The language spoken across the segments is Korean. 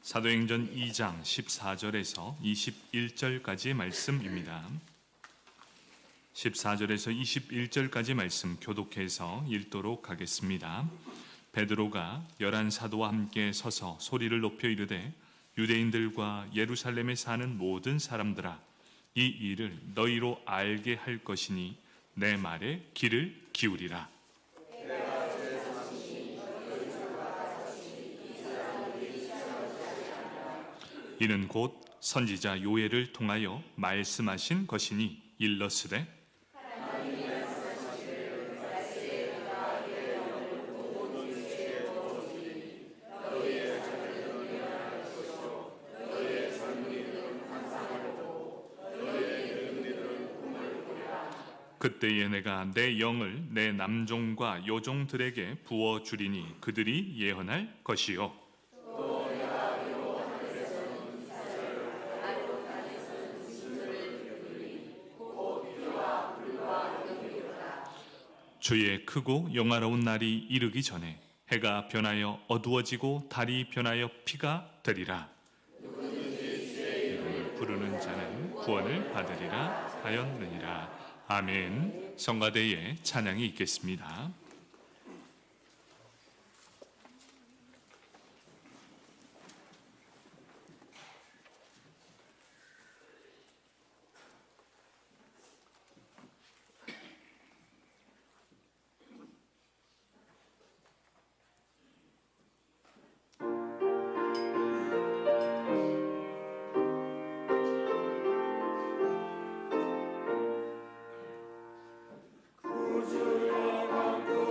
사도행전 2장 14절에서 21절까지의 말씀입니다. 14절에서 21절까지 말씀 교독해서 읽도록 하겠습니다. 베드로가 11사도와 함께 서서 소리를 높여 이르되 유대인들과 예루살렘에 사는 모든 사람들아, 이 일을 너희로 알게 할 것이니 내 말에 귀를 기울이라. 이는 곧 선지자 요엘을 통하여 말씀하신 것이니 일러스되 그때에 내가 내 영을 내 남종과 여종들에게 부어 주리니 그들이 예언할 것이요 주의 크고 영화로운 날이 이르기 전에 해가 변하여 어두워지고 달이 변하여 피가 되리라. 이름을 부르는 자는 구원을 받으리라 하였느니라. 아멘. 성가대에 찬양이 있겠습니다. 구주의 왕국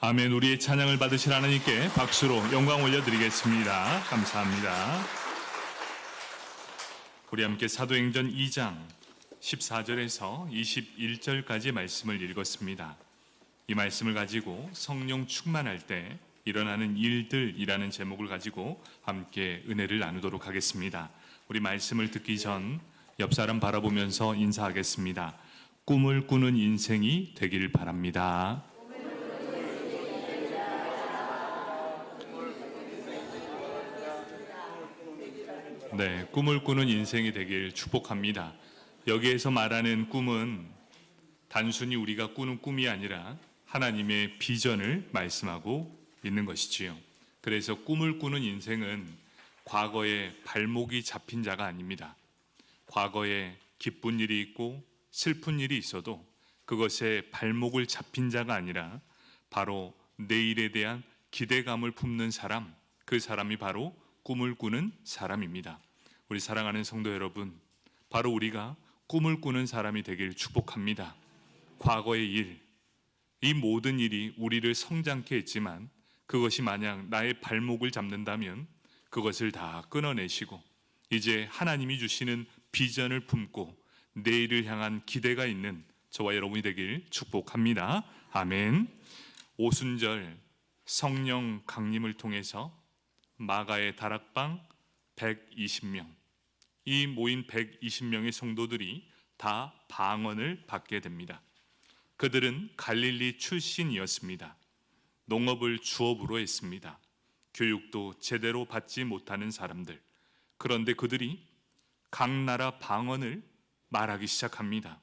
아멘. 우리의 찬양을 받으실 하나님께 박수로 영광 올려드리겠습니다. 감사합니다. 우리 함께 사도행전 2장 14절에서 21절까지 말씀을 읽었습니다. 이 말씀을 가지고 성령 충만할 때 일어나는 일들이라는 제목을 가지고 함께 은혜를 나누도록 하겠습니다. 우리 말씀을 듣기 전 옆 사람 바라보면서 인사하겠습니다. 꿈을 꾸는 인생이 되길 바랍니다. 네, 꿈을 꾸는 인생이 되길 축복합니다. 여기에서 말하는 꿈은 단순히 우리가 꾸는 꿈이 아니라 하나님의 비전을 말씀하고 있는 것이지요. 그래서 꿈을 꾸는 인생은 과거에 발목이 잡힌 자가 아닙니다. 과거에 기쁜 일이 있고 슬픈 일이 있어도 그것에 발목을 잡힌 자가 아니라 바로 내일에 대한 기대감을 품는 사람, 그 사람이 바로 꿈을 꾸는 사람입니다. 우리 사랑하는 성도 여러분, 바로 우리가 꿈을 꾸는 사람이 되길 축복합니다. 과거의 일, 이 모든 일이 우리를 성장케 했지만 그것이 만약 나의 발목을 잡는다면 그것을 다 끊어내시고 이제 하나님이 주시는 비전을 품고 내일을 향한 기대가 있는 저와 여러분이 되길 축복합니다. 아멘. 오순절 성령 강림을 통해서 마가의 다락방 120명, 이 모인 120명의 성도들이 다 방언을 받게 됩니다. 그들은 갈릴리 출신이었습니다. 농업을 주업으로 했습니다. 교육도 제대로 받지 못하는 사람들. 그런데 그들이 각 나라 방언을 말하기 시작합니다.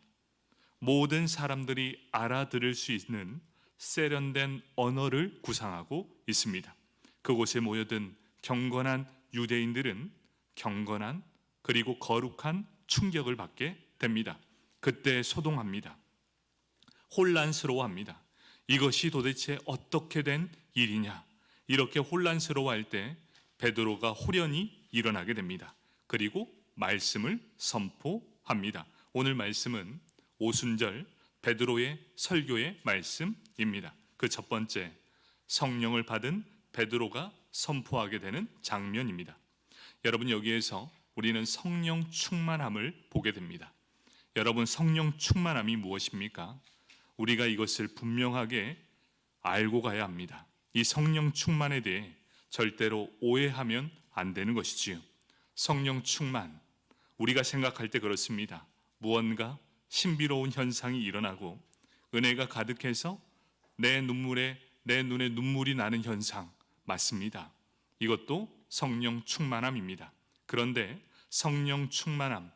모든 사람들이 알아들을 수 있는 세련된 언어를 구상하고 있습니다. 그곳에 모여든 경건한 유대인들은 경건한 그리고 거룩한 충격을 받게 됩니다. 그때 소동합니다. 혼란스러워합니다. 이것이 도대체 어떻게 된 일이냐? 이렇게 혼란스러워할 때 베드로가 호련히 일어나게 됩니다. 그리고 말씀을 선포합니다. 오늘 말씀은 오순절 베드로의 설교의 말씀입니다. 그 첫 번째, 성령을 받은 베드로가 선포하게 되는 장면입니다. 여러분, 여기에서 우리는 성령 충만함을 보게 됩니다. 여러분, 성령 충만함이 무엇입니까? 우리가 이것을 분명하게 알고 가야 합니다. 이 성령 충만에 대해 절대로 오해하면 안 되는 것이지요. 성령 충만, 우리가 생각할 때 그렇습니다. 무언가 신비로운 현상이 일어나고 은혜가 가득해서 내 눈에 눈물이 나는 현상, 맞습니다. 이것도 성령 충만함입니다. 그런데 성령 충만함,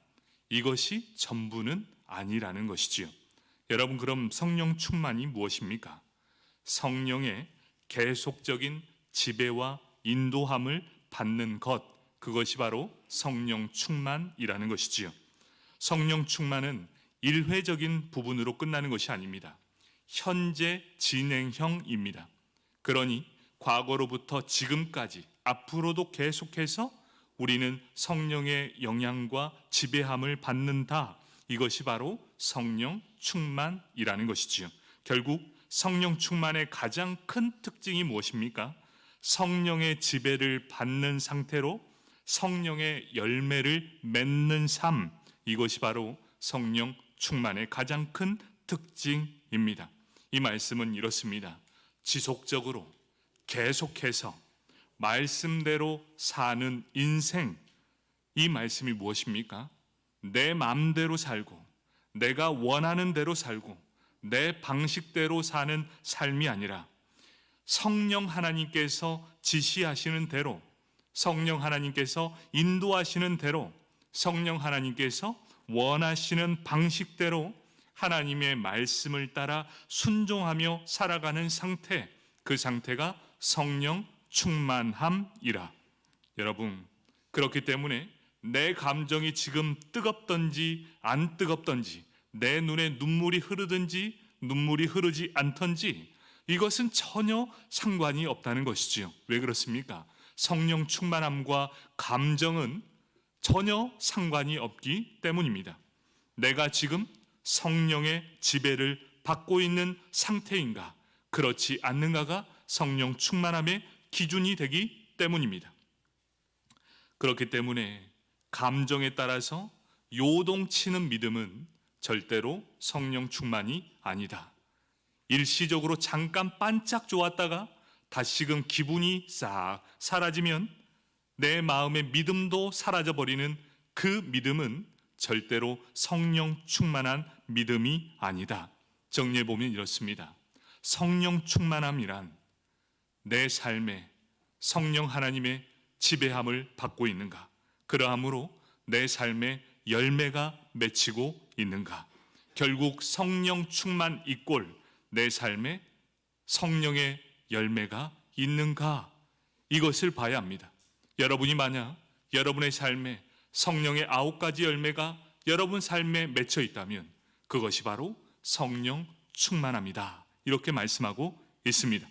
이것이 전부는 아니라는 것이지요. 여러분, 그럼 성령 충만이 무엇입니까? 성령의 계속적인 지배와 인도함을 받는 것, 그것이 바로 성령 충만이라는 것이지요. 성령 충만은 일회적인 부분으로 끝나는 것이 아닙니다. 현재 진행형입니다. 그러니 과거로부터 지금까지 앞으로도 계속해서 우리는 성령의 영향과 지배함을 받는다. 이것이 바로 성령 충만이라는 것이지요. 결국 성령 충만의 가장 큰 특징이 무엇입니까? 성령의 지배를 받는 상태로 성령의 열매를 맺는 삶, 이것이 바로 성령 충만의 가장 큰 특징입니다. 이 말씀은 이렇습니다. 지속적으로 계속해서 말씀대로 사는 인생, 이 말씀이 무엇입니까? 내 마음대로 살고 내가 원하는 대로 살고 내 방식대로 사는 삶이 아니라 성령 하나님께서 지시하시는 대로, 성령 하나님께서 인도하시는 대로, 성령 하나님께서 원하시는 방식대로 하나님의 말씀을 따라 순종하며 살아가는 상태, 그 상태가 성령 충만함이라. 여러분, 그렇기 때문에 내 감정이 지금 뜨겁던지 안 뜨겁던지, 내 눈에 눈물이 흐르든지 눈물이 흐르지 않던지, 이것은 전혀 상관이 없다는 것이지요. 왜 그렇습니까? 성령 충만함과 감정은 전혀 상관이 없기 때문입니다. 내가 지금 성령의 지배를 받고 있는 상태인가? 그렇지 않는가가 성령 충만함의 기준이 되기 때문입니다. 그렇기 때문에 감정에 따라서 요동치는 믿음은 절대로 성령 충만이 아니다. 일시적으로 잠깐 반짝 좋았다가 다시금 기분이 싹 사라지면 내 마음의 믿음도 사라져버리는 그 믿음은 절대로 성령 충만한 믿음이 아니다. 정리해보면 이렇습니다. 성령 충만함이란 내 삶에 성령 하나님의 지배함을 받고 있는가? 그러함으로 내 삶에 열매가 맺히고 있는가? 결국 성령 충만 이꼴 내 삶에 성령의 열매가 있는가? 이것을 봐야 합니다. 여러분이 만약 여러분의 삶에 성령의 9가지 열매가 여러분 삶에 맺혀 있다면 그것이 바로 성령 충만함이다. 이렇게 말씀하고 있습니다.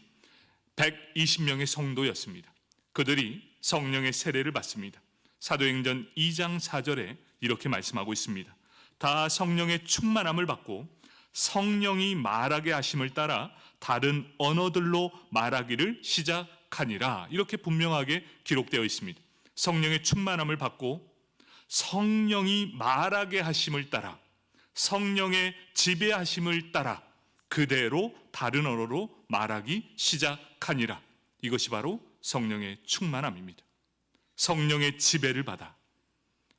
120명의 성도였습니다. 그들이 성령의 세례를 받습니다. 사도행전 2장 4절에 이렇게 말씀하고 있습니다. 다 성령의 충만함을 받고 성령이 말하게 하심을 따라 다른 언어들로 말하기를 시작하니라. 이렇게 분명하게 기록되어 있습니다. 성령의 충만함을 받고 성령이 말하게 하심을 따라 성령의 지배하심을 따라 그대로 다른 언어로 말하기 시작하니라. 이것이 바로 성령의 충만함입니다. 성령의 지배를 받아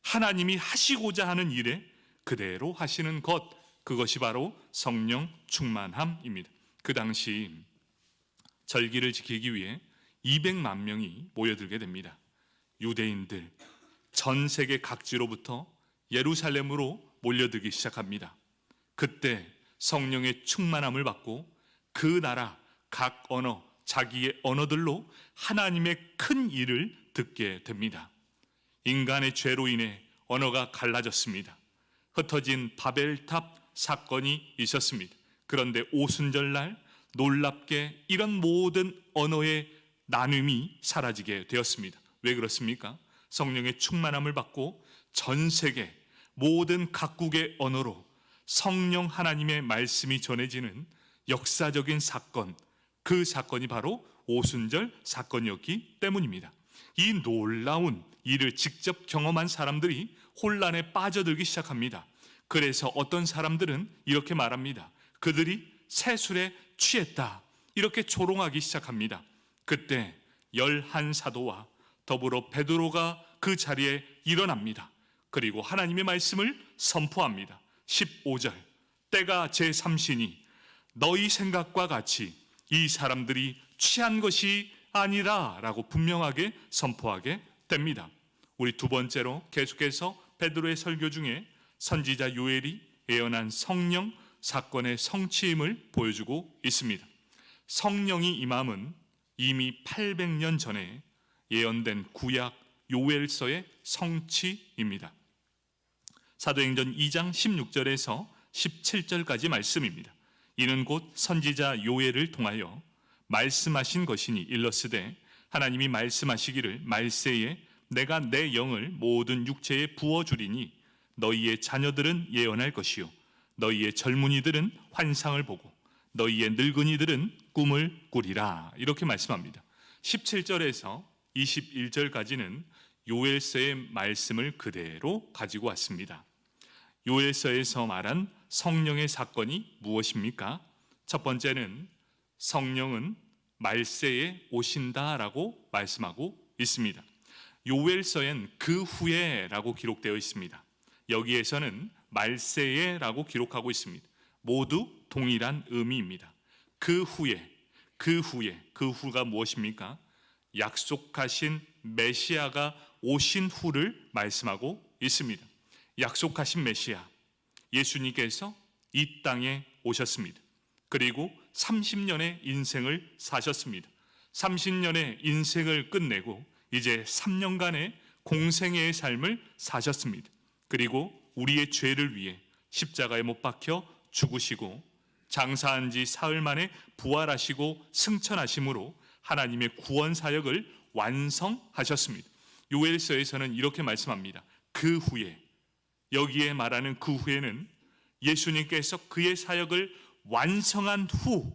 하나님이 하시고자 하는 일에 그대로 하시는 것, 그것이 바로 성령 충만함입니다. 그 당시 절기를 지키기 위해 200만 명이 모여들게 됩니다. 유대인들 전 세계 각지로부터 예루살렘으로 몰려들기 시작합니다. 그때 성령의 충만함을 받고 그 나라 각 언어, 자기의 언어들로 하나님의 큰 일을 듣게 됩니다. 인간의 죄로 인해 언어가 갈라졌습니다. 흩어진 바벨탑 사건이 있었습니다. 그런데 오순절날 놀랍게 이런 모든 언어의 나눔이 사라지게 되었습니다. 왜 그렇습니까? 성령의 충만함을 받고 전 세계 모든 각국의 언어로 성령 하나님의 말씀이 전해지는 역사적인 사건, 그 사건이 바로 오순절 사건이었기 때문입니다. 이 놀라운 일을 직접 경험한 사람들이 혼란에 빠져들기 시작합니다. 그래서 어떤 사람들은 이렇게 말합니다. 그들이 새술에 취했다. 이렇게 조롱하기 시작합니다. 그때 11사도와 더불어 베드로가 그 자리에 일어납니다. 그리고 하나님의 말씀을 선포합니다. 15절 때가 제3시니 너희 생각과 같이 이 사람들이 취한 것이 아니라 라고 분명하게 선포하게 됩니다. 우리 두 번째로 계속해서 베드로의 설교 중에 선지자 요엘이 예언한 성령 사건의 성취임을 보여주고 있습니다. 성령이 임함은 이미 800년 전에 예언된 구약 요엘서의 성취입니다. 사도행전 2장 16절에서 17절까지 말씀입니다. 이는 곧 선지자 요엘을 통하여 말씀하신 것이니 일러스되 하나님이 말씀하시기를 말세에 내가 내 영을 모든 육체에 부어주리니 너희의 자녀들은 예언할 것이요 너희의 젊은이들은 환상을 보고 너희의 늙은이들은 꿈을 꾸리라. 이렇게 말씀합니다. 17절에서 21절까지는 요엘서의 말씀을 그대로 가지고 왔습니다. 요엘서에서 말한 성령의 사건이 무엇입니까? 첫 번째는 성령은 말세에 오신다라고 말씀하고 있습니다. 요엘서엔 그 후에라고 기록되어 있습니다. 여기에서는 말세에라고 기록하고 있습니다. 모두 동일한 의미입니다. 그 후가 무엇입니까? 약속하신 메시아가 오신 후를 말씀하고 있습니다. 약속하신 메시아 예수님께서 이 땅에 오셨습니다. 그리고 30년의 인생을 사셨습니다. 30년의 인생을 끝내고 이제 3년간의 공생애의 삶을 사셨습니다. 그리고 우리의 죄를 위해 십자가에 못 박혀 죽으시고 장사한 지 사흘 만에 부활하시고 승천하심으로 하나님의 구원 사역을 완성하셨습니다. 요엘서에서는 이렇게 말씀합니다. 그 후에, 여기에 말하는 그 후에는 예수님께서 그의 사역을 완성한 후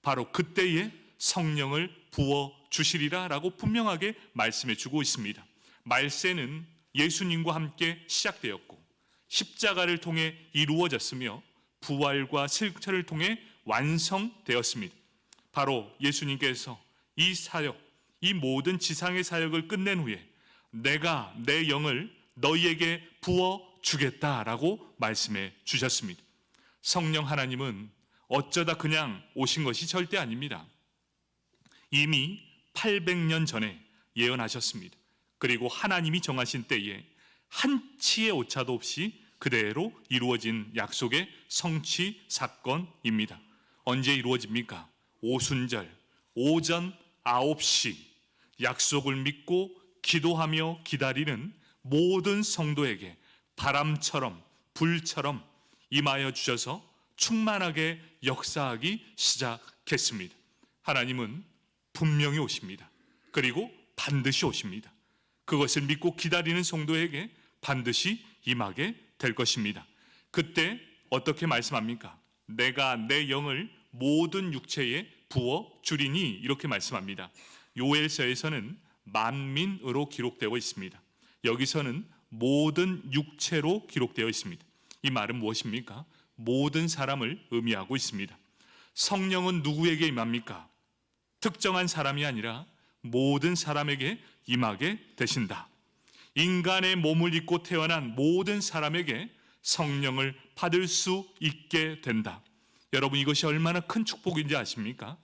바로 그때에 성령을 부어 주시리라 라고 분명하게 말씀해 주고 있습니다. 말세는 예수님과 함께 시작되었고 십자가를 통해 이루어졌으며 부활과 승천을 통해 완성되었습니다. 바로 예수님께서 이 사역, 이 모든 지상의 사역을 끝낸 후에 내가 내 영을 너희에게 부어 주겠다라고 말씀해 주셨습니다. 성령 하나님은 어쩌다 그냥 오신 것이 절대 아닙니다. 이미 800년 전에 예언하셨습니다. 그리고 하나님이 정하신 때에 한치의 오차도 없이 그대로 이루어진 약속의 성취 사건입니다. 언제 이루어집니까? 오순절 오전 9시 약속을 믿고 기도하며 기다리는 모든 성도에게 바람처럼 불처럼 임하여 주셔서 충만하게 역사하기 시작했습니다. 하나님은 분명히 오십니다. 그리고 반드시 오십니다. 그것을 믿고 기다리는 성도에게 반드시 임하게 될 것입니다. 그때 어떻게 말씀합니까? 내가 내 영을 모든 육체에 부어 주리니 이렇게 말씀합니다. 요엘서에서는 만민으로 기록되어 있습니다. 여기서는 모든 육체로 기록되어 있습니다. 이 말은 무엇입니까? 모든 사람을 의미하고 있습니다. 성령은 누구에게 임합니까? 특정한 사람이 아니라 모든 사람에게 임하게 되신다. 인간의 몸을 입고 태어난 모든 사람에게 성령을 받을 수 있게 된다. 여러분, 이것이 얼마나 큰 축복인지 아십니까?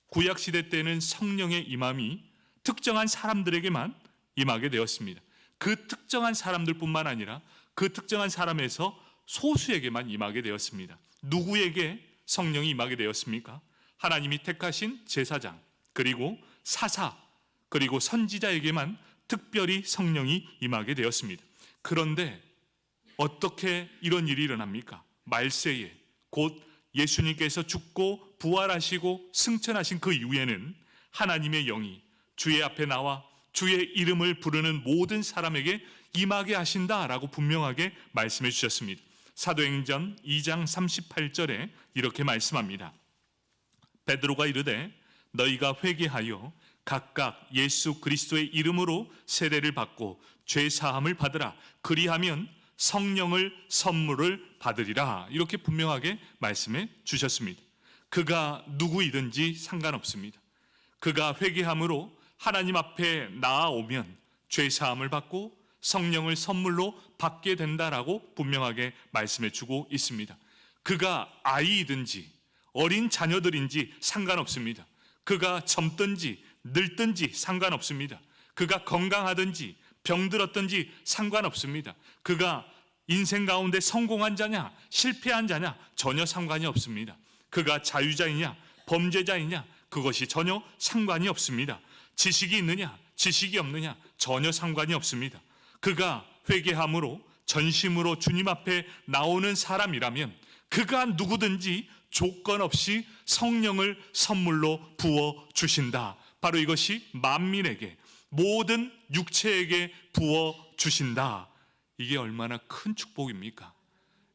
구약시대 때는 성령의 임함이 특정한 사람들에게만 임하게 되었습니다. 그 특정한 사람들뿐만 아니라 그 특정한 사람에서 소수에게만 임하게 되었습니다. 누구에게 성령이 임하게 되었습니까? 하나님이 택하신 제사장, 그리고 사사, 그리고 선지자에게만 특별히 성령이 임하게 되었습니다. 그런데 어떻게 이런 일이 일어납니까? 말세에 곧 예수님께서 죽고 부활하시고 승천하신 그 이후에는 하나님의 영이 주의 앞에 나와 주의 이름을 부르는 모든 사람에게 임하게 하신다라고 분명하게 말씀해 주셨습니다. 사도행전 2장 38절에 이렇게 말씀합니다. 베드로가 이르되 너희가 회개하여 각각 예수 그리스도의 이름으로 세례를 받고 죄 사함을 받으라. 그리하면 성령을 선물을 받으리라. 이렇게 분명하게 말씀해 주셨습니다. 그가 누구이든지 상관없습니다. 그가 회개함으로 하나님 앞에 나아오면 죄 사함을 받고 성령을 선물로 받게 된다라고 분명하게 말씀해 주고 있습니다. 그가 아이이든지 어린 자녀들인지 상관없습니다. 그가 젊든지 늙든지 상관없습니다. 그가 건강하든지 병들었든지 상관없습니다. 그가 인생 가운데 성공한 자냐 실패한 자냐 전혀 상관이 없습니다. 그가 자유자이냐 범죄자이냐 그것이 전혀 상관이 없습니다. 지식이 있느냐 지식이 없느냐 전혀 상관이 없습니다. 그가 회개함으로 전심으로 주님 앞에 나오는 사람이라면 그가 누구든지 조건 없이 성령을 선물로 부어 주신다. 바로 이것이 만민에게 모든 육체에게 부어 주신다. 이게 얼마나 큰 축복입니까?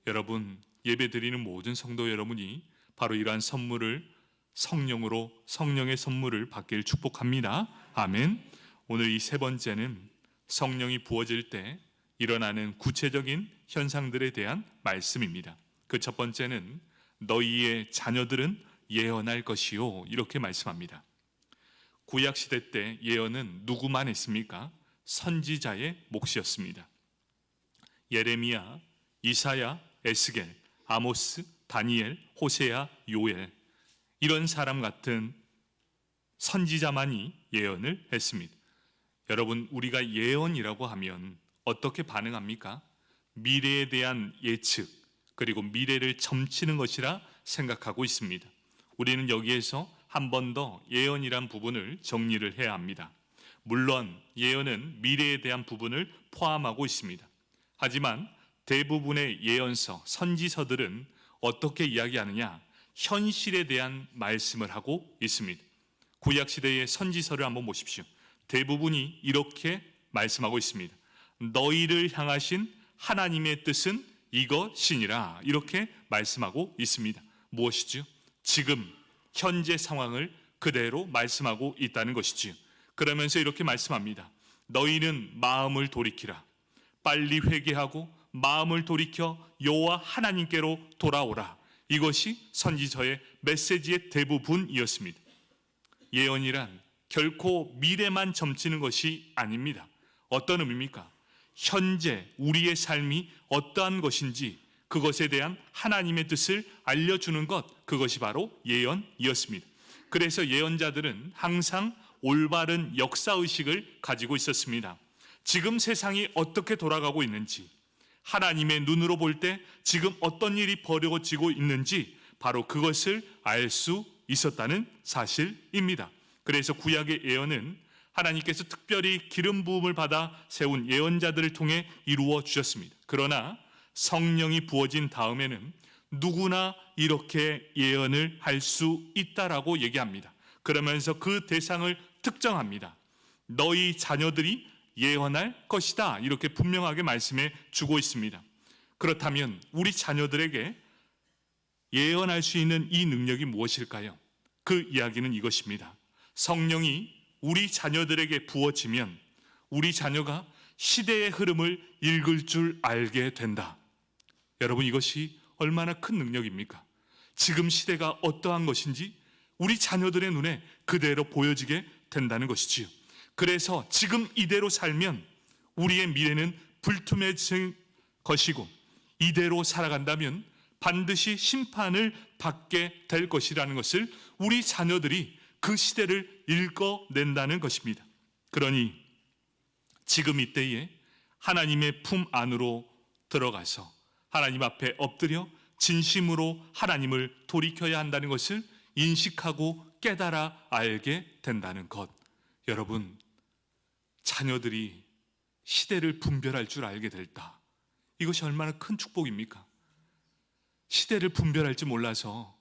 여러분, 예배드리는 모든 성도 여러분이 바로 이러한 선물을 성령으로 성령의 선물을 받기를 축복합니다. 아멘. 오늘 이 세 번째는 성령이 부어질 때 일어나는 구체적인 현상들에 대한 말씀입니다. 그 첫 번째는 너희의 자녀들은 예언할 것이요 이렇게 말씀합니다. 구약시대 때 예언은 누구만 했습니까? 선지자의 몫이었습니다. 예레미야, 이사야, 에스겔, 아모스, 다니엘, 호세야, 요엘 이런 사람 같은 선지자만이 예언을 했습니다. 여러분, 우리가 예언이라고 하면 어떻게 반응합니까? 미래에 대한 예측 그리고 미래를 점치는 것이라 생각하고 있습니다. 우리는 여기에서 한 번 더 예언이란 부분을 정리를 해야 합니다. 물론 예언은 미래에 대한 부분을 포함하고 있습니다. 하지만 대부분의 예언서, 선지서들은 어떻게 이야기하느냐? 현실에 대한 말씀을 하고 있습니다. 구약시대의 선지서를 한번 보십시오. 대부분이 이렇게 말씀하고 있습니다. 너희를 향하신 하나님의 뜻은 이것이니라 이렇게 말씀하고 있습니다. 무엇이죠? 지금 현재 상황을 그대로 말씀하고 있다는 것이지요. 그러면서 이렇게 말씀합니다. 너희는 마음을 돌이키라. 빨리 회개하고 마음을 돌이켜 여호와 하나님께로 돌아오라. 이것이 선지서의 메시지의 대부분이었습니다. 예언이란 결코 미래만 점치는 것이 아닙니다. 어떤 의미입니까? 현재 우리의 삶이 어떠한 것인지 그것에 대한 하나님의 뜻을 알려주는 것, 그것이 바로 예언이었습니다. 그래서 예언자들은 항상 올바른 역사의식을 가지고 있었습니다. 지금 세상이 어떻게 돌아가고 있는지, 하나님의 눈으로 볼 때 지금 어떤 일이 벌어지고 있는지 바로 그것을 알 수 있었다는 사실입니다. 그래서 구약의 예언은 하나님께서 특별히 기름 부음을 받아 세운 예언자들을 통해 이루어 주셨습니다. 그러나 성령이 부어진 다음에는 누구나 이렇게 예언을 할 수 있다라고 얘기합니다. 그러면서 그 대상을 특정합니다. 너희 자녀들이 예언할 것이다, 이렇게 분명하게 말씀해 주고 있습니다. 그렇다면 우리 자녀들에게 예언할 수 있는 이 능력이 무엇일까요? 그 이야기는 이것입니다. 성령이 우리 자녀들에게 부어지면 우리 자녀가 시대의 흐름을 읽을 줄 알게 된다. 여러분, 이것이 얼마나 큰 능력입니까? 지금 시대가 어떠한 것인지 우리 자녀들의 눈에 그대로 보여지게 된다는 것이지요. 그래서 지금 이대로 살면 우리의 미래는 불투명해질 것이고, 이대로 살아간다면 반드시 심판을 받게 될 것이라는 것을 우리 자녀들이 그 시대를 읽어낸다는 것입니다. 그러니 지금 이때에 하나님의 품 안으로 들어가서 하나님 앞에 엎드려 진심으로 하나님을 돌이켜야 한다는 것을 인식하고 깨달아 알게 된다는 것. 여러분, 자녀들이 시대를 분별할 줄 알게 될다. 이것이 얼마나 큰 축복입니까? 시대를 분별할지 몰라서,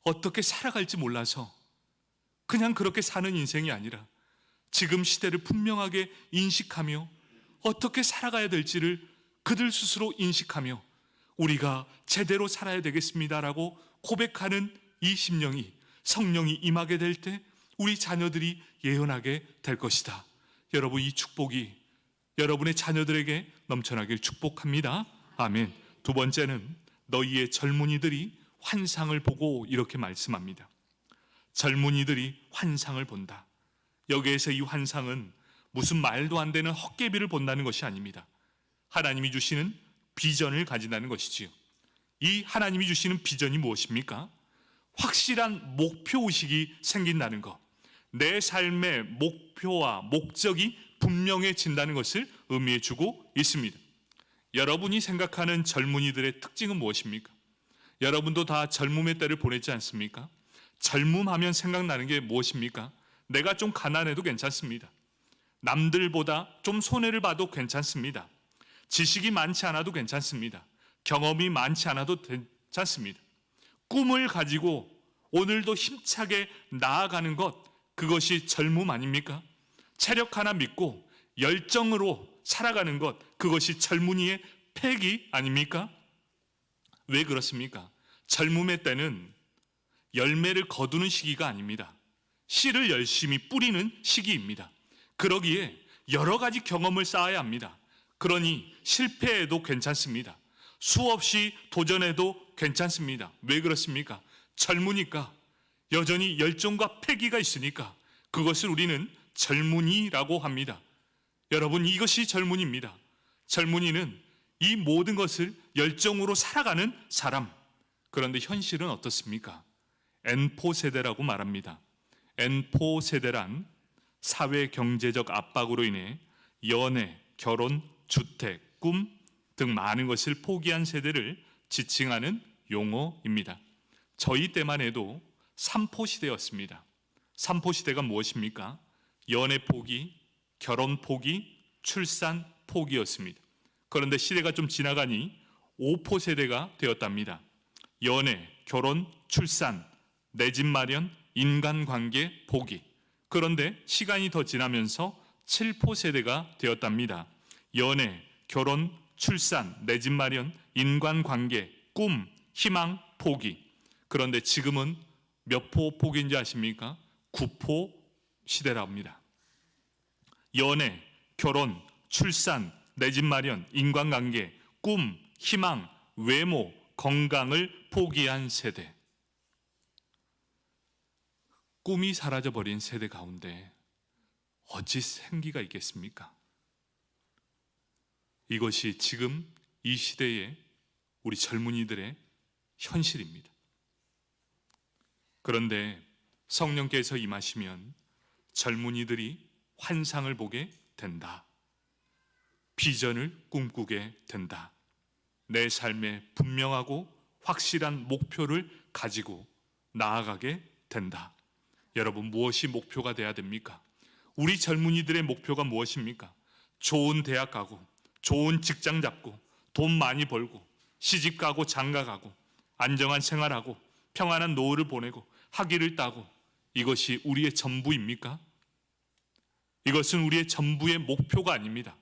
어떻게 살아갈지 몰라서 그냥 그렇게 사는 인생이 아니라 지금 시대를 분명하게 인식하며 어떻게 살아가야 될지를 그들 스스로 인식하며 우리가 제대로 살아야 되겠습니다라고 고백하는 이 심령이, 성령이 임하게 될 때 우리 자녀들이 예언하게 될 것이다. 여러분, 이 축복이 여러분의 자녀들에게 넘쳐나길 축복합니다. 아멘. 두 번째는 너희의 젊은이들이 환상을 보고 이렇게 말씀합니다. 젊은이들이 환상을 본다. 여기에서 이 환상은 무슨 말도 안 되는 헛개비를 본다는 것이 아닙니다. 하나님이 주시는 비전을 가진다는 것이지요. 이 하나님이 주시는 비전이 무엇입니까? 확실한 목표의식이 생긴다는 것, 내 삶의 목표와 목적이 분명해진다는 것을 의미해 주고 있습니다. 여러분이 생각하는 젊은이들의 특징은 무엇입니까? 여러분도 다 젊음의 때를 보냈지 않습니까? 젊음하면 생각나는 게 무엇입니까? 내가 좀 가난해도 괜찮습니다. 남들보다 좀 손해를 봐도 괜찮습니다. 지식이 많지 않아도 괜찮습니다. 경험이 많지 않아도 괜찮습니다. 꿈을 가지고 오늘도 힘차게 나아가는 것, 그것이 젊음 아닙니까? 체력 하나 믿고 열정으로 살아가는 것, 그것이 젊은이의 패기 아닙니까? 왜 그렇습니까? 젊음의 때는 열매를 거두는 시기가 아닙니다. 씨를 열심히 뿌리는 시기입니다. 그러기에 여러 가지 경험을 쌓아야 합니다. 그러니 실패해도 괜찮습니다. 수없이 도전해도 괜찮습니다. 왜 그렇습니까? 젊으니까, 여전히 열정과 패기가 있으니까 그것을 우리는 젊은이라고 합니다. 여러분, 이것이 젊은이입니다. 젊은이는 이 모든 것을 열정으로 살아가는 사람. 그런데 현실은 어떻습니까? N포 세대라고 말합니다. N포 세대란 사회 경제적 압박으로 인해 연애, 결혼, 주택, 꿈 등 많은 것을 포기한 세대를 지칭하는 용어입니다. 저희 때만 해도 3포 시대였습니다. 3포 시대가 무엇입니까? 연애 포기, 결혼 포기, 출산 포기였습니다. 그런데 시대가 좀 지나가니 5포 세대가 되었답니다. 연애, 결혼, 출산, 내 집 마련, 인간관계 포기. 그런데 시간이 더 지나면서 7포 세대가 되었답니다. 연애, 결혼, 출산, 내 집 마련, 인간관계, 꿈, 희망, 포기. 그런데 지금은 몇 포 포기인지 아십니까? 9포 시대라고 합니다. 연애, 결혼, 출산, 내 집 마련, 인간관계, 꿈, 희망, 외모, 건강을 포기한 세대. 꿈이 사라져버린 세대 가운데 어찌 생기가 있겠습니까? 이것이 지금 이 시대의 우리 젊은이들의 현실입니다. 그런데 성령께서 임하시면 젊은이들이 환상을 보게 된다. 비전을 꿈꾸게 된다. 내 삶에 분명하고 확실한 목표를 가지고 나아가게 된다. 여러분, 무엇이 목표가 돼야 됩니까? 우리 젊은이들의 목표가 무엇입니까? 좋은 대학 가고, 좋은 직장 잡고, 돈 많이 벌고, 시집 가고 장가 가고, 안정한 생활하고, 평안한 노후를 보내고, 학위를 따고, 이것이 우리의 전부입니까? 이것은 우리의 전부의 목표가 아닙니다.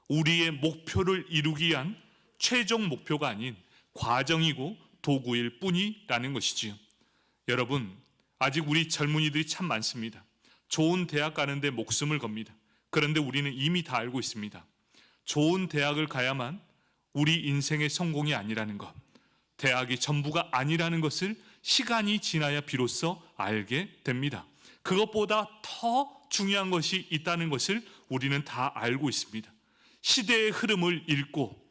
우리의 목표를 이루기 위한 최종 목표가 아닌 과정이고 도구일 뿐이라는 것이지요. 여러분, 아직 우리 젊은이들이 참 많습니다. 좋은 대학 가는데 목숨을 겁니다. 그런데 우리는 이미 다 알고 있습니다. 좋은 대학을 가야만 우리 인생의 성공이 아니라는 것, 대학이 전부가 아니라는 것을 시간이 지나야 비로소 알게 됩니다. 그것보다 더 중요한 것이 있다는 것을 우리는 다 알고 있습니다. 시대의 흐름을 읽고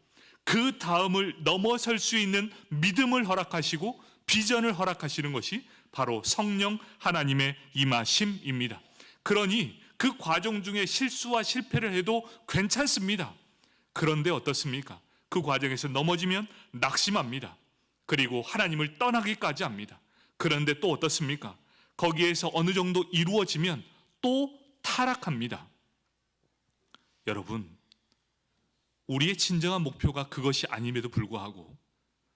그 다음을 넘어설 수 있는 믿음을 허락하시고 비전을 허락하시는 것이 바로 성령 하나님의 임하심입니다. 그러니 그 과정 중에 실수와 실패를 해도 괜찮습니다. 그런데 어떻습니까? 그 과정에서 넘어지면 낙심합니다. 그리고 하나님을 떠나기까지 합니다. 그런데 또 어떻습니까? 거기에서 어느 정도 이루어지면 또 타락합니다. 여러분, 우리의 진정한 목표가 그것이 아님에도 불구하고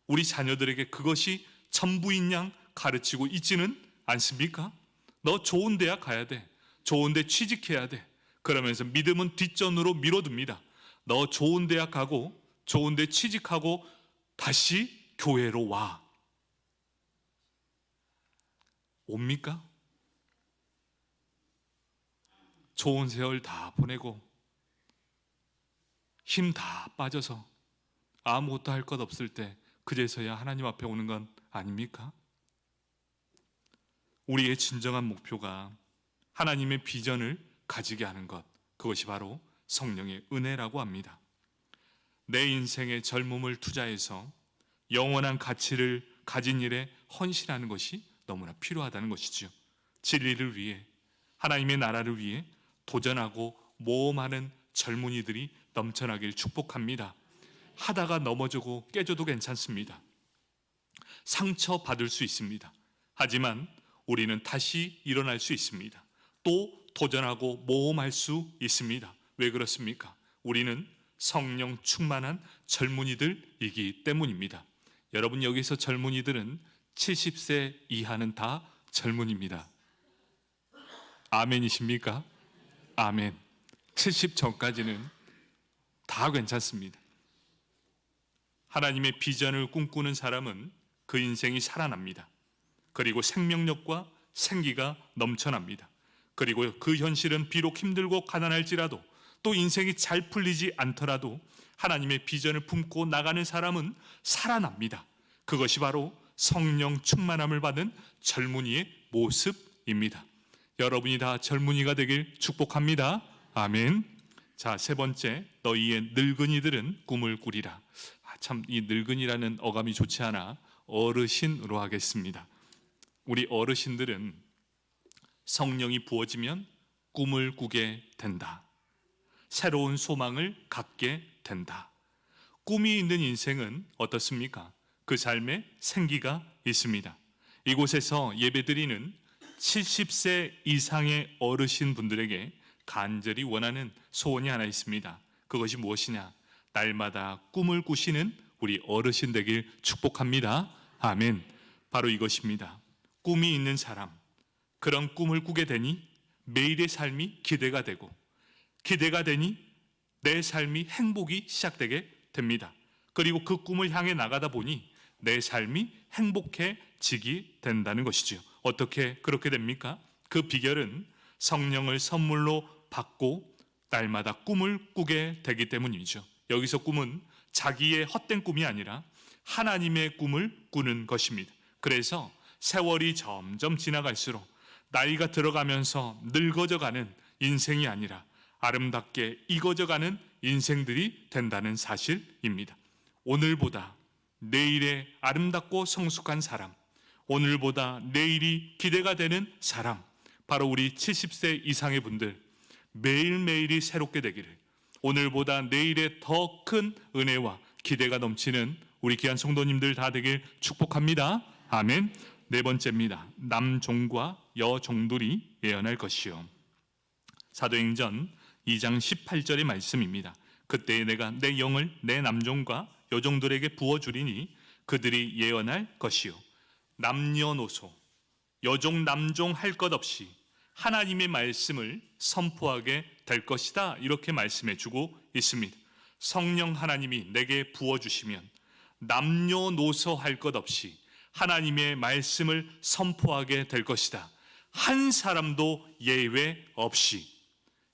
우리 자녀들에게 그것이 전부인 양 가르치고 있지는 않습니까? 너 좋은 대학 가야 돼. 좋은 데 취직해야 돼. 그러면서 믿음은 뒷전으로 밀어둡니다. 너 좋은 대학 가고 좋은 데 취직하고 다시 교회로 와. 옵니까? 좋은 세월 다 보내고 힘 다 빠져서 아무것도 할 것 없을 때 그제서야 하나님 앞에 오는 건 아닙니까? 우리의 진정한 목표가 하나님의 비전을 가지게 하는 것, 그것이 바로 성령의 은혜라고 합니다. 내 인생의 젊음을 투자해서 영원한 가치를 가진 일에 헌신하는 것이 너무나 필요하다는 것이죠. 진리를 위해, 하나님의 나라를 위해 도전하고 모험하는 젊은이들이 넘쳐나길 축복합니다. 하다가 넘어지고 깨져도 괜찮습니다. 상처받을 수 있습니다. 하지만 우리는 다시 일어날 수 있습니다. 또 도전하고 모험할 수 있습니다. 왜 그렇습니까? 우리는 성령 충만한 젊은이들이기 때문입니다. 여러분, 여기서 젊은이들은 70세 이하는 다 젊은입니다. 아멘이십니까? 아멘. 70 전까지는 다 괜찮습니다. 하나님의 비전을 꿈꾸는 사람은 그 인생이 살아납니다. 그리고 생명력과 생기가 넘쳐납니다. 그리고 그 현실은 비록 힘들고 가난할지라도 또 인생이 잘 풀리지 않더라도 하나님의 비전을 품고 나가는 사람은 살아납니다. 그것이 바로 성령 충만함을 받은 젊은이의 모습입니다. 여러분이 다 젊은이가 되길 축복합니다. 아멘. 자, 세 번째, 너희의 늙은이들은 꿈을 꾸리라. 참, 이 늙은이라는 어감이 좋지 않아 어르신으로 하겠습니다. 우리 어르신들은 성령이 부어지면 꿈을 꾸게 된다. 새로운 소망을 갖게 된다. 꿈이 있는 인생은 어떻습니까? 그 삶에 생기가 있습니다. 이곳에서 예배드리는 70세 이상의 어르신 분들에게 간절히 원하는 소원이 하나 있습니다. 그것이 무엇이냐? 날마다 꿈을 꾸시는 우리 어르신 되길 축복합니다. 아멘. 바로 이것입니다. 꿈이 있는 사람, 그런 꿈을 꾸게 되니 매일의 삶이 기대가 되고, 기대가 되니 내 삶이 행복이 시작되게 됩니다. 그리고 그 꿈을 향해 나가다 보니 내 삶이 행복해지게 된다는 것이죠. 어떻게 그렇게 됩니까? 그 비결은 성령을 선물로 받고 날마다 꿈을 꾸게 되기 때문이죠. 여기서 꿈은 자기의 헛된 꿈이 아니라 하나님의 꿈을 꾸는 것입니다. 그래서 세월이 점점 지나갈수록 나이가 들어가면서 늙어져가는 인생이 아니라 아름답게 익어져가는 인생들이 된다는 사실입니다. 오늘보다 내일의 아름답고 성숙한 사람, 오늘보다 내일이 기대가 되는 사람, 바로 우리 70세 이상의 분들, 매일매일이 새롭게 되기를, 오늘보다 내일의 더 큰 은혜와 기대가 넘치는 우리 귀한 성도님들 다 되길 축복합니다. 아멘. 네 번째입니다. 남종과 여종들이 예언할 것이요. 사도행전 2장 18절의 말씀입니다. 그때 내가 내 영을 내 남종과 여종들에게 부어주리니 그들이 예언할 것이요. 남녀노소, 여종 남종 할 것 없이 하나님의 말씀을 선포하게 될 것이다, 이렇게 말씀해 주고 있습니다. 성령 하나님이 내게 부어주시면 남녀노소 할 것 없이 하나님의 말씀을 선포하게 될 것이다. 한 사람도 예외 없이.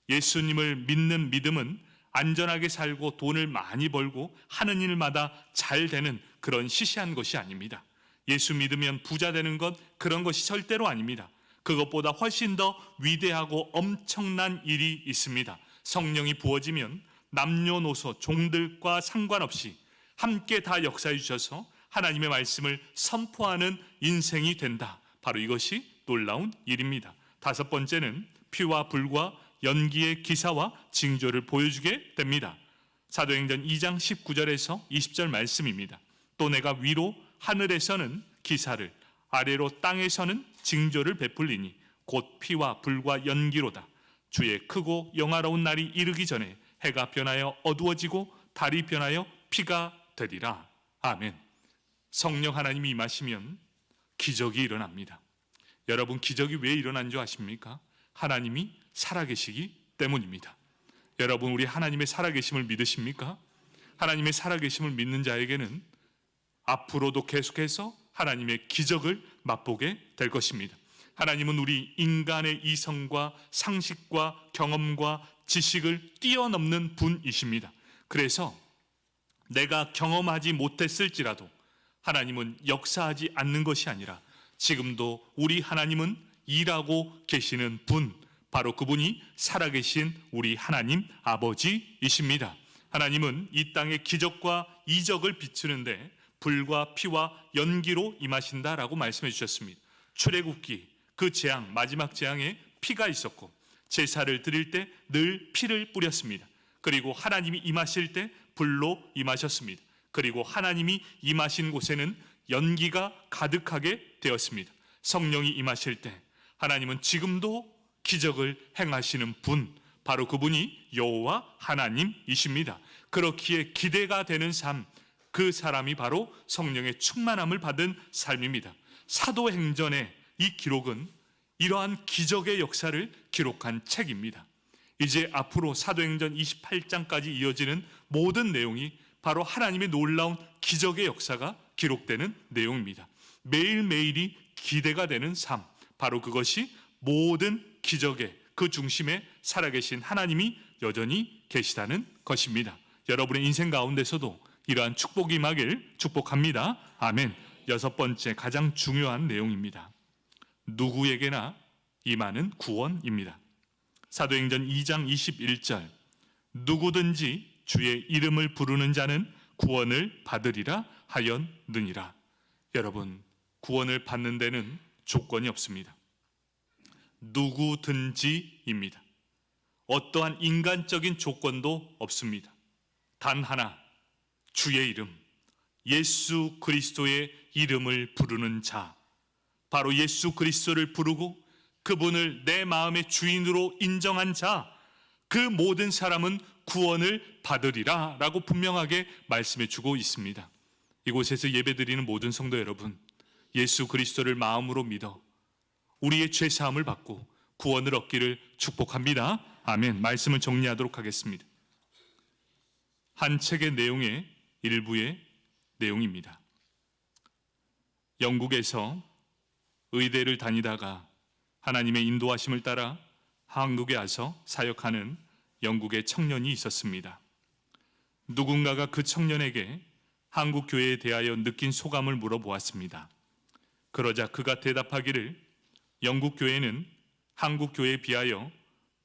예수님을 믿는 믿음은 안전하게 살고 돈을 많이 벌고 하는 일마다 잘 되는 그런 시시한 것이 아닙니다. 예수 믿으면 부자 되는 것, 그런 것이 절대로 아닙니다. 그것보다 훨씬 더 위대하고 엄청난 일이 있습니다. 성령이 부어지면 남녀노소 종들과 상관없이 함께 다 역사해 주셔서 하나님의 말씀을 선포하는 인생이 된다. 바로 이것이 놀라운 일입니다. 다섯 번째는 피와 불과 연기의 기사와 징조를 보여주게 됩니다. 사도행전 2장 19절에서 20절 말씀입니다. 또 내가 위로 하늘에서는 기사를, 아래로 땅에서는 징조를 베풀리니 곧 피와 불과 연기로다. 주의 크고 영화로운 날이 이르기 전에 해가 변하여 어두워지고 달이 변하여 피가 되리라. 아멘. 성령 하나님이 임하시면 기적이 일어납니다. 여러분, 기적이 왜 일어난 줄 아십니까? 하나님이 살아계시기 때문입니다. 여러분, 우리 하나님의 살아계심을 믿으십니까? 하나님의 살아계심을 믿는 자에게는 앞으로도 계속해서 하나님의 기적을 맛보게 될 것입니다. 하나님은 우리 인간의 이성과 상식과 경험과 지식을 뛰어넘는 분이십니다. 그래서 내가 경험하지 못했을지라도 하나님은 역사하지 않는 것이 아니라 지금도 우리 하나님은 일하고 계시는 분, 바로 그분이 살아계신 우리 하나님 아버지이십니다. 하나님은 이 땅에 기적과 이적을 비추는데 불과 피와 연기로 임하신다라고 말씀해 주셨습니다. 출애굽기 그 재앙, 마지막 재앙에 피가 있었고 제사를 드릴 때 늘 피를 뿌렸습니다. 그리고 하나님이 임하실 때 불로 임하셨습니다. 그리고 하나님이 임하신 곳에는 연기가 가득하게 되었습니다. 성령이 임하실 때 하나님은 지금도 기적을 행하시는 분, 바로 그분이 여호와 하나님이십니다. 그렇기에 기대가 되는 삶, 그 사람이 바로 성령의 충만함을 받은 삶입니다. 사도행전의 이 기록은 이러한 기적의 역사를 기록한 책입니다. 이제 앞으로 사도행전 28장까지 이어지는 모든 내용이 바로 하나님의 놀라운 기적의 역사가 기록되는 내용입니다. 매일매일이 기대가 되는 삶, 바로 그것이 모든 기적의 그 중심에 살아계신 하나님이 여전히 계시다는 것입니다. 여러분의 인생 가운데서도 이러한 축복이 임하길 축복합니다. 아멘. 여섯 번째, 가장 중요한 내용입니다. 누구에게나 임하는 구원입니다. 사도행전 2장 21절, 누구든지 주의 이름을 부르는 자는 구원을 받으리라 하였느니라. 여러분, 구원을 받는 데는 조건이 없습니다. 누구든지입니다. 어떠한 인간적인 조건도 없습니다. 단 하나, 주의 이름, 예수 그리스도의 이름을 부르는 자, 바로 예수 그리스도를 부르고 그분을 내 마음의 주인으로 인정한 자, 그 모든 사람은 구원을 받으리라 라고 분명하게 말씀해 주고 있습니다. 이곳에서 예배드리는 모든 성도 여러분, 예수 그리스도를 마음으로 믿어 우리의 죄사함을 받고 구원을 얻기를 축복합니다. 아멘. 말씀을 정리하도록 하겠습니다. 한 책의 내용의 일부의 내용입니다. 영국에서 의대를 다니다가 하나님의 인도하심을 따라 한국에 와서 사역하는 영국의 청년이 있었습니다. 누군가가 그 청년에게 한국 교회에 대하여 느낀 소감을 물어보았습니다. 그러자 그가 대답하기를 영국 교회는 한국 교회에 비하여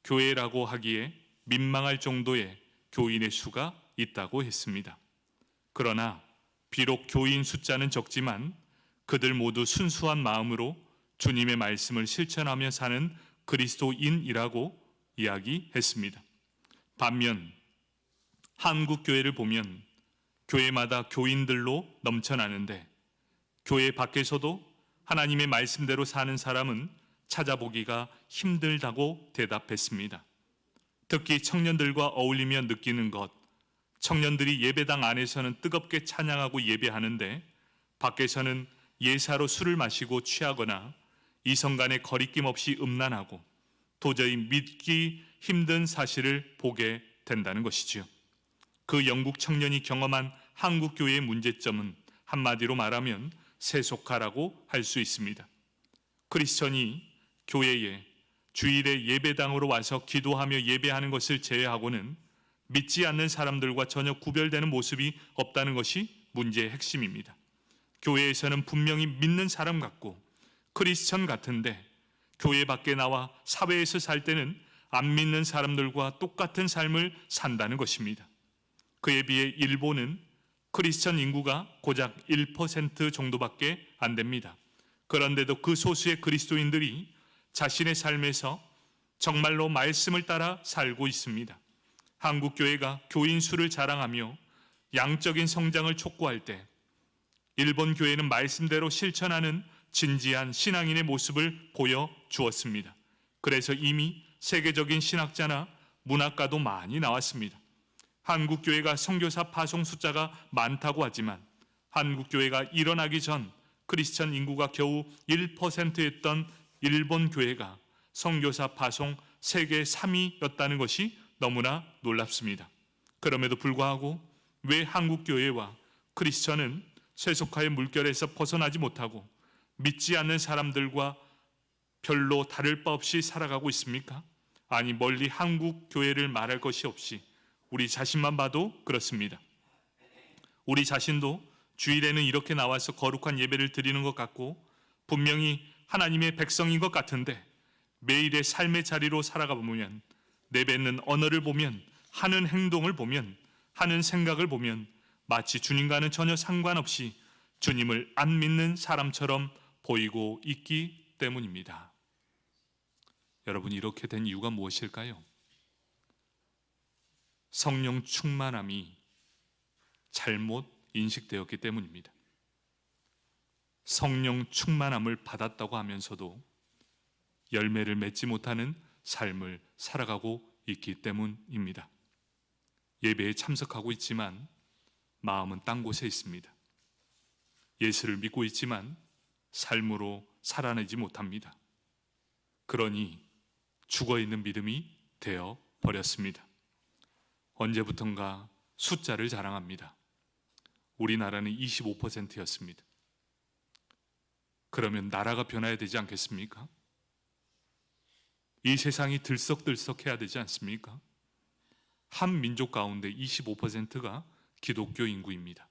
교회라고 하기에 민망할 정도의 교인의 수가 있다고 했습니다. 그러나 비록 교인 숫자는 적지만 그들 모두 순수한 마음으로 주님의 말씀을 실천하며 사는 그리스도인이라고 이야기했습니다. 반면 한국 교회를 보면 교회마다 교인들로 넘쳐나는데 교회 밖에서도 하나님의 말씀대로 사는 사람은 찾아보기가 힘들다고 대답했습니다. 특히 청년들과 어울리며 느끼는 것, 청년들이 예배당 안에서는 뜨겁게 찬양하고 예배하는데 밖에서는 예사로 술을 마시고 취하거나 이성 간의 거리낌 없이 음란하고 도저히 믿기 힘든 사실을 보게 된다는 것이지요. 그 영국 청년이 경험한 한국 교회의 문제점은 한마디로 말하면 세속화라고 할 수 있습니다. 크리스천이 교회에 주일에 예배당으로 와서 기도하며 예배하는 것을 제외하고는 믿지 않는 사람들과 전혀 구별되는 모습이 없다는 것이 문제의 핵심입니다. 교회에서는 분명히 믿는 사람 같고 크리스천 같은데 교회 밖에 나와 사회에서 살 때는 안 믿는 사람들과 똑같은 삶을 산다는 것입니다. 그에 비해 일본은 크리스천 인구가 고작 1% 정도밖에 안 됩니다. 그런데도 그 소수의 그리스도인들이 자신의 삶에서 정말로 말씀을 따라 살고 있습니다. 한국 교회가 교인 수를 자랑하며 양적인 성장을 촉구할 때 일본 교회는 말씀대로 실천하는 진지한 신앙인의 모습을 보여주었습니다. 그래서 이미 세계적인 신학자나 문학가도 많이 나왔습니다. 한국 교회가 선교사 파송 숫자가 많다고 하지만 한국 교회가 일어나기 전 크리스천 인구가 겨우 1%였던 일본 교회가 선교사 파송 세계 3위였다는 것이 너무나 놀랍습니다. 그럼에도 불구하고 왜 한국 교회와 크리스천은 세속화의 물결에서 벗어나지 못하고 믿지 않는 사람들과 별로 다를 바 없이 살아가고 있습니까? 아니, 멀리 한국 교회를 말할 것이 없이 우리 자신만 봐도 그렇습니다. 우리 자신도 주일에는 이렇게 나와서 거룩한 예배를 드리는 것 같고 분명히 하나님의 백성인 것 같은데 매일의 삶의 자리로 살아가 보면 내뱉는 언어를 보면 하는 행동을 보면 하는 생각을 보면 마치 주님과는 전혀 상관없이 주님을 안 믿는 사람처럼 보이고 있기 때문입니다. 여러분, 이렇게 된 이유가 무엇일까요? 성령 충만함이 잘못 인식되었기 때문입니다. 성령 충만함을 받았다고 하면서도 열매를 맺지 못하는 삶을 살아가고 있기 때문입니다. 예배에 참석하고 있지만 마음은 딴 곳에 있습니다. 예수를 믿고 있지만 삶으로 살아내지 못합니다. 그러니 죽어있는 믿음이 되어 버렸습니다. 언제부턴가 숫자를 자랑합니다. 우리나라는 25%였습니다. 그러면 나라가 변화해야 되지 않겠습니까? 이 세상이 들썩들썩해야 되지 않습니까? 한 민족 가운데 25%가 기독교 인구입니다.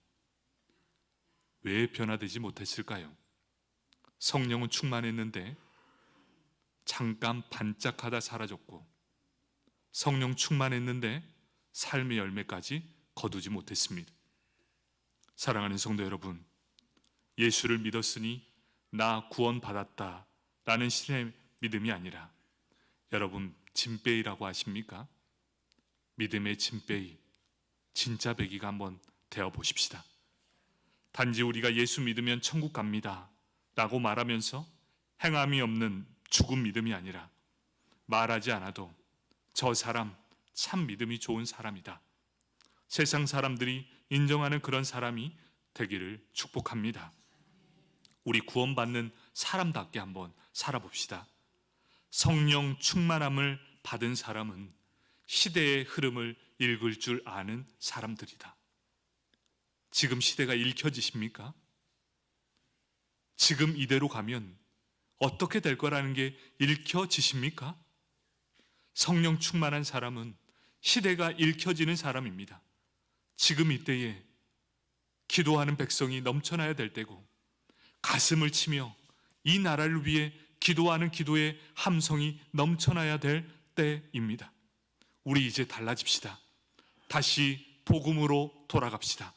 왜 변화되지 못했을까요? 성령은 충만했는데 잠깐 반짝하다 사라졌고 성령 충만했는데 삶의 열매까지 거두지 못했습니다. 사랑하는 성도 여러분, 예수를 믿었으니 나 구원받았다 라는 신의 믿음이 아니라 여러분 진빼이라고 아십니까? 믿음의 진빼이, 진짜 배기가 한번 되어보십시다. 단지 우리가 예수 믿으면 천국 갑니다 라고 말하면서 행함이 없는 죽은 믿음이 아니라 말하지 않아도 저 사람 참 믿음이 좋은 사람이다, 세상 사람들이 인정하는 그런 사람이 되기를 축복합니다. 우리 구원받는 사람답게 한번 살아봅시다. 성령 충만함을 받은 사람은 시대의 흐름을 읽을 줄 아는 사람들이다. 지금 시대가 읽혀지십니까? 지금 이대로 가면 어떻게 될 거라는 게 읽혀지십니까? 성령 충만한 사람은 시대가 읽혀지는 사람입니다. 지금 이때에 기도하는 백성이 넘쳐나야 될 때고, 가슴을 치며 이 나라를 위해 기도하는 기도의 함성이 넘쳐나야 될 때입니다. 우리 이제 달라집시다. 다시 복음으로 돌아갑시다.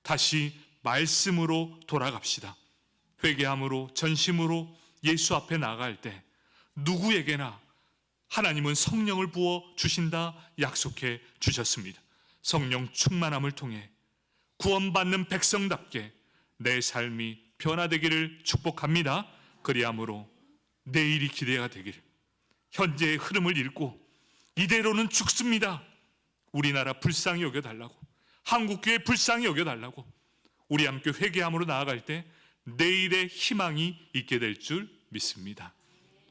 다시 말씀으로 돌아갑시다. 회개함으로, 전심으로 예수 앞에 나아갈 때 누구에게나 하나님은 성령을 부어 주신다 약속해 주셨습니다. 성령 충만함을 통해 구원받는 백성답게 내 삶이 변화되기를 축복합니다. 그리함으로 내일이 기대가 되기를, 현재의 흐름을 읽고 이대로는 죽습니다, 우리나라 불쌍히 여겨달라고, 한국교회 불쌍히 여겨달라고, 우리 함께 회개함으로 나아갈 때 내일의 희망이 있게 될 줄 믿습니다.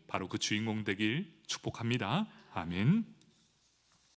바로 그 주인공 되길 축복합니다. 아멘.